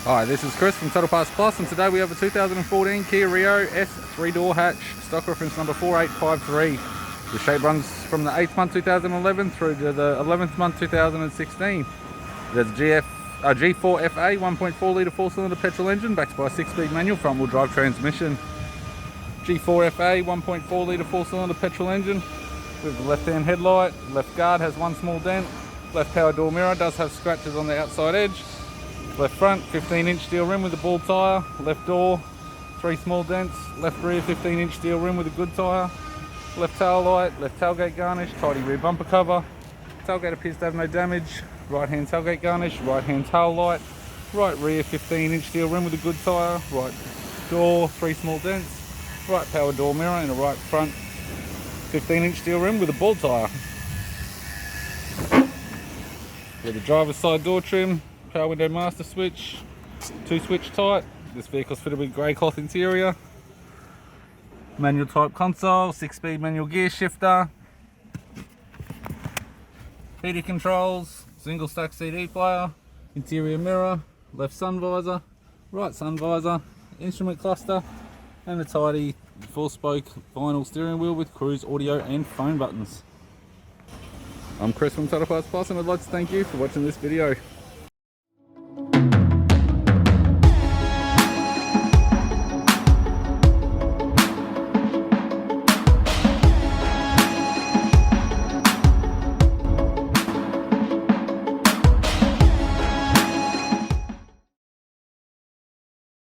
Hi, this is Chris from Total Parts Plus, and today we have a 2014 Kia Rio S 3-door hatch, stock reference number 4853. The shape runs from the 8th month 2011 through to the 11th month 2016. There's a G4 FA 1.4 litre 4-cylinder petrol engine backed by a 6-speed manual front-wheel drive transmission. G4 FA 1.4 litre 4-cylinder petrol engine with the left-hand headlight. Left guard has one small dent. Left power door mirror does have scratches on the outside edge. Left front 15-inch steel rim with a ball tyre. Left door 3 small dents. Left rear 15-inch steel rim with a good tyre. Left tail light, left tailgate garnish, tidy rear bumper cover. Tailgate appears to have no damage. Right hand tailgate garnish, right hand tail light. Right rear 15-inch steel rim with a good tyre. Right door 3 small dents. Right power door mirror and a right front 15-inch steel rim with a ball tyre. With the driver's side door trim, power window master switch, 2-switch type. This vehicle's fitted with grey cloth interior. Manual type console, 6-speed manual gear shifter. Heater controls, single stack CD player, interior mirror, left sun visor, right sun visor, instrument cluster, and a tidy 4-spoke vinyl steering wheel with cruise audio and phone buttons. I'm Chris from Total Parts Plus, and I'd like to thank you for watching this video.